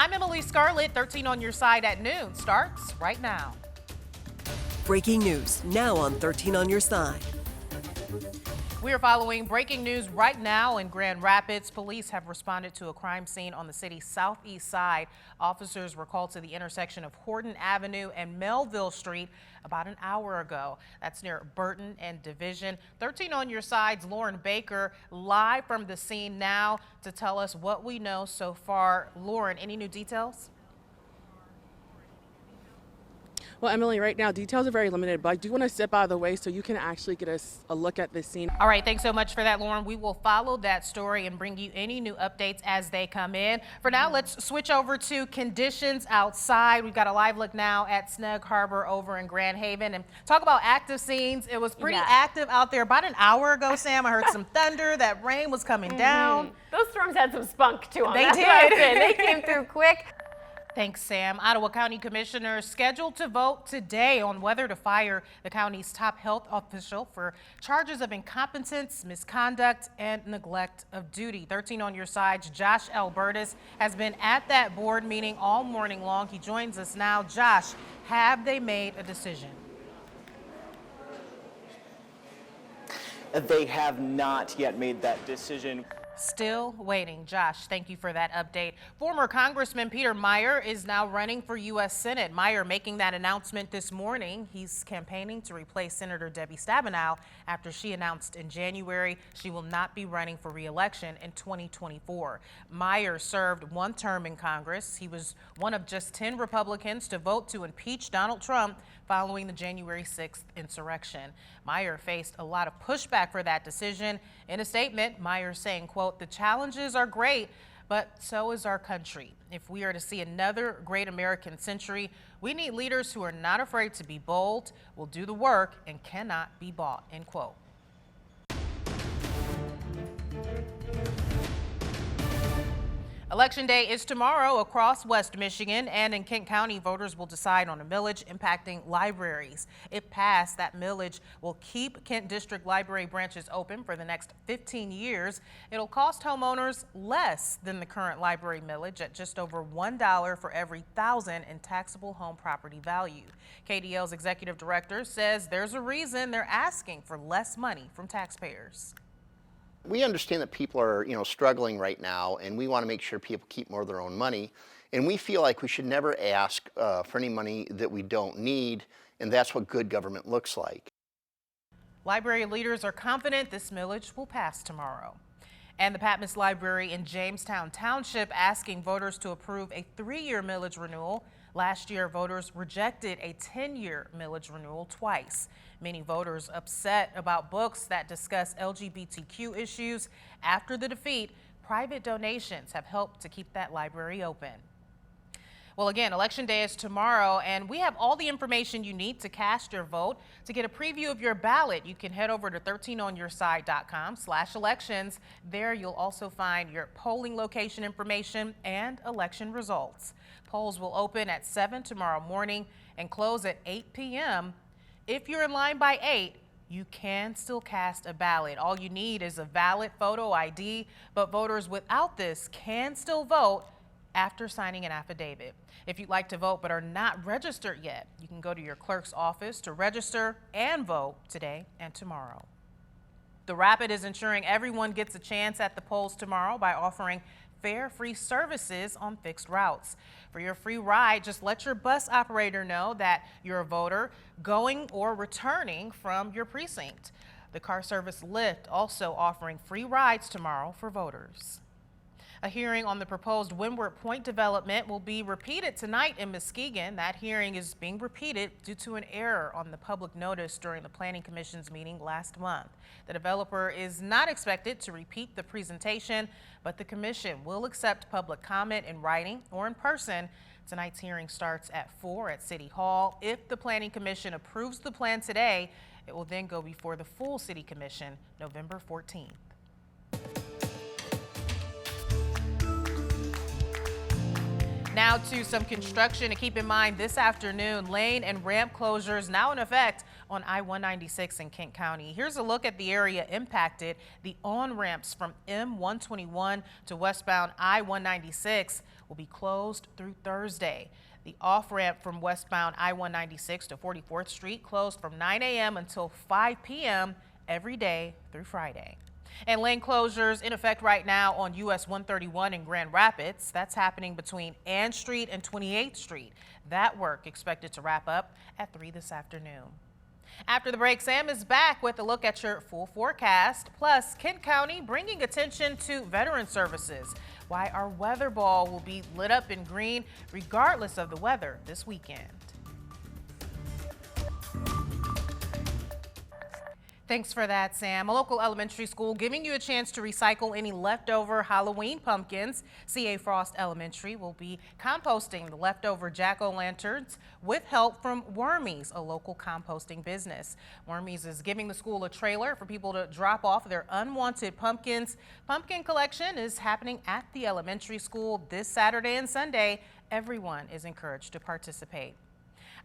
I'm Emily Scarlett. 13 on your side at noon starts right now. Breaking news now on 13 on your side. We are following breaking news right now in Grand Rapids. Police have responded to a crime scene on the city's southeast side. Officers were called to the intersection of Horton Avenue and Melville Street about an hour ago. That's near Burton and Division. 13 on your side's Lauren Baker live from the scene now to tell us what we know so far. Lauren, any new details? Well, Emily, right now, details are very limited, but I do want to step out of the way so you can actually get a look at this scene. All right, thanks so much for that, Lauren. We will follow that story and bring you any new updates as they come in. For now, let's switch over to conditions outside. We've got a live look now at Snug Harbor over in Grand Haven. And talk about active scenes. It was pretty active out there about an hour ago, Sam. I heard some thunder. That rain was coming down. Those storms had some spunk to them. They did. They came through quick. Thanks, Sam. Ottawa County commissioners scheduled to vote today on whether to fire the county's top health official for charges of incompetence, misconduct, and neglect of duty. 13 on your side's Josh Albertus has been at that board meeting all morning long. He joins us now. Josh, have they made a decision? They have not yet made that decision. Still waiting. Josh, thank you for that update. Former Congressman Peter Meijer is now running for U.S. Senate. Meijer making that announcement this morning. He's campaigning to replace Senator Debbie Stabenow after she announced in January she will not be running for re-election in 2024. Meijer served one term in Congress. He was one of just 10 Republicans to vote to impeach Donald Trump following the January 6th insurrection. Meijer faced a lot of pushback for that decision. In a statement, Meijer saying, quote, "The challenges are great, but so is our country. If we are to see another great American century, we need leaders who are not afraid to be bold, will do the work, and cannot be bought," end quote. Election day is tomorrow across West Michigan, and in Kent County, voters will decide on a millage impacting libraries. If passed, that millage will keep Kent District Library branches open for the next 15 years. It'll cost homeowners less than the current library millage at just over $1 for every 1,000 in taxable home property value. KDL's executive director says there's a reason they're asking for less money from taxpayers. We understand that people are, struggling right now, and we want to make sure people keep more of their own money. And we feel like we should never ask for any money that we don't need, and that's what good government looks like. Library leaders are confident this millage will pass tomorrow. And the Patmos Library in Jamestown Township asking voters to approve a 3-year millage renewal. Last year, voters rejected a 10-year millage renewal twice. Many voters upset about books that discuss LGBTQ issues. After the defeat, private donations have helped to keep that library open. Well, again, Election Day is tomorrow, and we have all the information you need to cast your vote. To get a preview of your ballot, you can head over to 13onyourside.com/elections. There you'll also find your polling location information and election results. Polls will open at 7 tomorrow morning and close at 8 p.m. If you're in line by 8, you can still cast a ballot. All you need is a valid photo ID, but voters without this can still vote after signing an affidavit. If you'd like to vote but are not registered yet, you can go to your clerk's office to register and vote today and tomorrow. The Rapid is ensuring everyone gets a chance at the polls tomorrow by offering fare-free services on fixed routes. For your free ride, just let your bus operator know that you're a voter going or returning from your precinct. The car service Lyft also offering free rides tomorrow for voters. A hearing on the proposed Windward Point development will be repeated tonight in Muskegon. That hearing is being repeated due to an error on the public notice during the Planning Commission's meeting last month. The developer is not expected to repeat the presentation, but the commission will accept public comment in writing or in person. Tonight's hearing starts at 4 at City Hall. If the Planning Commission approves the plan today, it will then go before the full City Commission November 14th. Now to some construction to keep in mind this afternoon. Lane and ramp closures now in effect on I-196 in Kent County. Here's a look at the area impacted. The on-ramps from M121 to westbound I-196 will be closed through Thursday. The off-ramp from westbound I-196 to 44th Street closed from 9 a.m. until 5 p.m. every day through Friday. And lane closures in effect right now on US 131 in Grand Rapids. That's happening between Ann Street and 28th Street. That work expected to wrap up at 3 this afternoon. After the break, Sam is back with a look at your full forecast. Plus, Kent County bringing attention to veteran services. Why our weather ball will be lit up in green regardless of the weather this weekend. Thanks for that, Sam. A local elementary school giving you a chance to recycle any leftover Halloween pumpkins. C.A. Frost Elementary will be composting the leftover jack-o'-lanterns with help from Wormies, a local composting business. Wormies is giving the school a trailer for people to drop off their unwanted pumpkins. Pumpkin collection is happening at the elementary school this Saturday and Sunday. Everyone is encouraged to participate.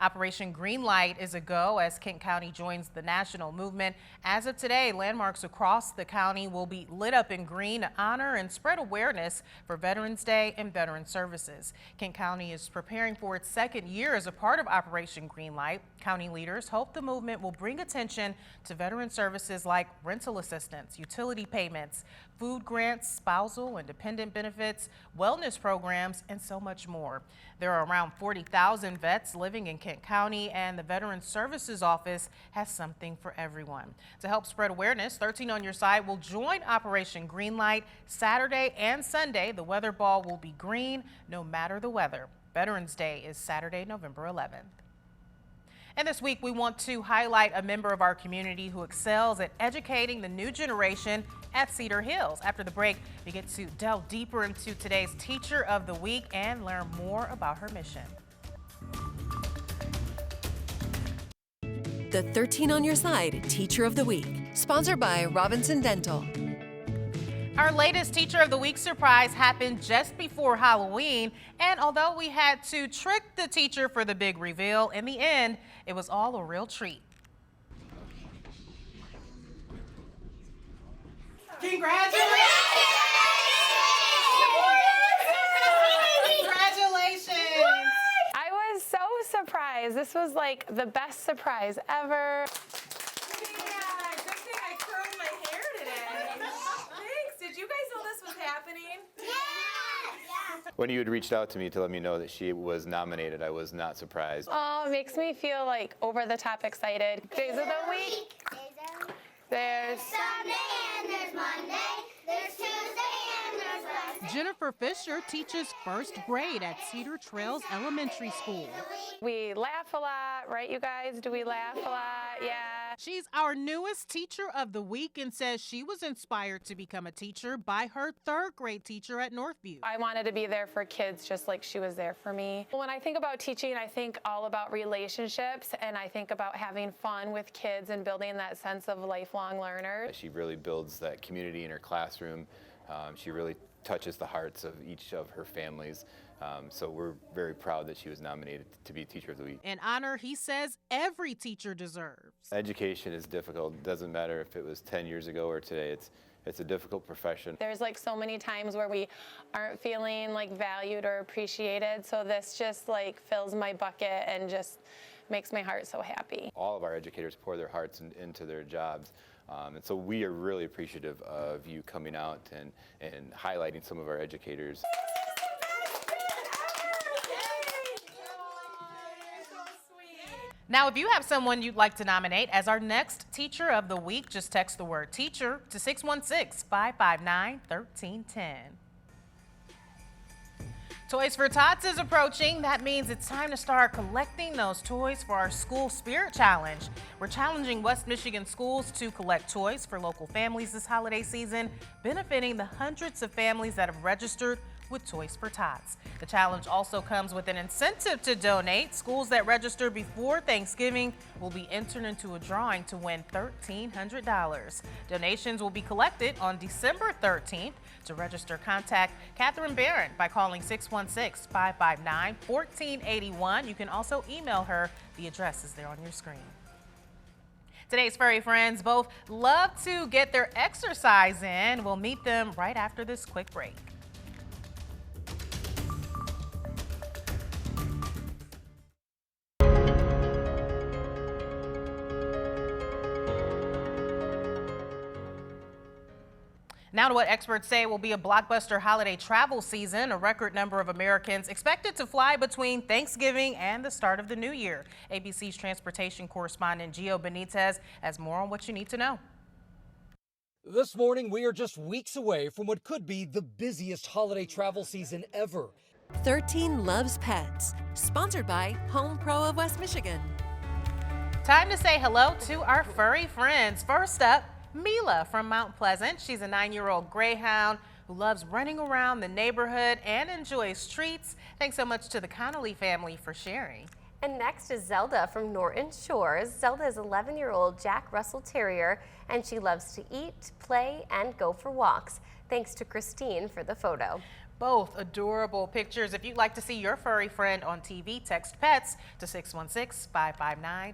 Operation Greenlight is a go as Kent County joins the national movement. As of today, landmarks across the county will be lit up in green to honor and spread awareness for Veterans Day and veteran services. Kent County is preparing for its second year as a part of Operation Greenlight. County leaders hope the movement will bring attention to veteran services like rental assistance, utility payments, food grants, spousal and dependent benefits, wellness programs, and so much more. There are around 40,000 vets living in Kent County, and the Veteran Services Office has something for everyone. To help spread awareness, 13 on Your Side will join Operation Greenlight Saturday and Sunday. The weather ball will be green no matter the weather. Veterans Day is Saturday, November 11th. And this week, we want to highlight a member of our community who excels at educating the new generation at Cedar Hills. After the break, we get to delve deeper into today's Teacher of the Week and learn more about her mission. The 13 on Your Side Teacher of the Week, sponsored by Robinson Dental. Our latest Teacher of the Week surprise happened just before Halloween, and although we had to trick the teacher for the big reveal, in the end, it was all a real treat. Congratulations! Congratulations! I was so surprised. This was like the best surprise ever. When you had reached out to me to let me know that she was nominated, I was not surprised. Oh, it makes me feel like over the top excited. Days of the week. There's Sunday and there's Monday. There's Tuesday and there's Wednesday. Jennifer Fisher teaches first grade at Cedar Trails Elementary School. We laugh a lot, right, you guys? Do we laugh a lot? Yeah. She's our newest Teacher of the Week and says she was inspired to become a teacher by her third grade teacher at Northview. I wanted to be there for kids just like she was there for me. When I think about teaching, I think all about relationships, and I think about having fun with kids and building that sense of lifelong learner. She really builds that community in her classroom. She really touches the hearts of each of her families. So we're very proud that she was nominated to be Teacher of the Week. An honor he says every teacher deserves. Education is difficult. It doesn't matter if it was 10 years ago or today. It's a difficult profession. There's like so many times where we aren't feeling like valued or appreciated. So this just like fills my bucket and just makes my heart so happy. All of our educators pour their hearts into their jobs. And so we are really appreciative of you coming out and highlighting some of our educators. Now, if you have someone you'd like to nominate as our next Teacher of the Week, just text the word teacher to 616-559-1310. Toys for Tots is approaching. That means it's time to start collecting those toys for our School Spirit Challenge. We're challenging West Michigan schools to collect toys for local families this holiday season, benefiting the hundreds of families that have registered with Toys for Tots. The challenge also comes with an incentive to donate. Schools that register before Thanksgiving will be entered into a drawing to win $1,300. Donations will be collected on December 13th. To register, contact Catherine Barron by calling 616-559-1481. You can also email her. The address is there on your screen. Today's furry friends both love to get their exercise in. We'll meet them right after this quick break. Now to what experts say will be a blockbuster holiday travel season. A record number of Americans expected to fly between Thanksgiving and the start of the new year. ABC's transportation correspondent Gio Benitez has more on what you need to know. This morning, we are just weeks away from what could be the busiest holiday travel season ever. 13 Loves Pets, sponsored by Home Pro of West Michigan. Time to say hello to our furry friends. First up, Mila from Mount Pleasant. She's a 9-year-old greyhound who loves running around the neighborhood and enjoys treats. Thanks so much to the Connolly family for sharing. And next is Zelda from Norton Shores. Zelda is 11-year-old Jack Russell Terrier, and she loves to eat, play, and go for walks. Thanks to Christine for the photo. Both adorable pictures. If you'd like to see your furry friend on TV, text PETS to 616-559-1310.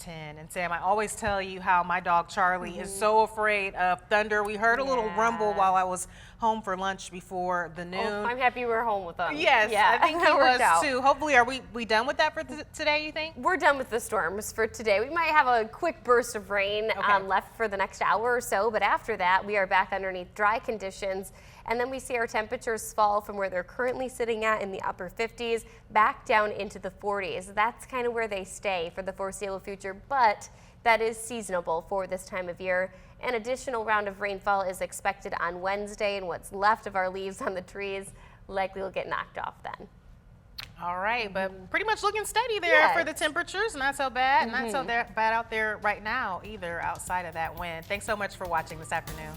And Sam, I always tell you how my dog Charlie is so afraid of thunder. We heard a little rumble while I was home for lunch before the noon. Oh, I'm happy we're home with them. Yes, yeah, I think he was too. Hopefully, are we done with that for today, you think? We're done with the storms for today. We might have a quick burst of rain left for the next hour or so, but after that, we are back underneath dry conditions. And then we see our temperatures fall from where they're currently sitting at in the upper 50s back down into the 40s. That's kind of where they stay for the foreseeable future, but that is seasonable for this time of year. An additional round of rainfall is expected on Wednesday, and what's left of our leaves on the trees likely will get knocked off then. All right, but pretty much looking steady there for the temperatures. Not so bad. Not so bad out there right now either outside of that wind. Thanks so much for watching this afternoon.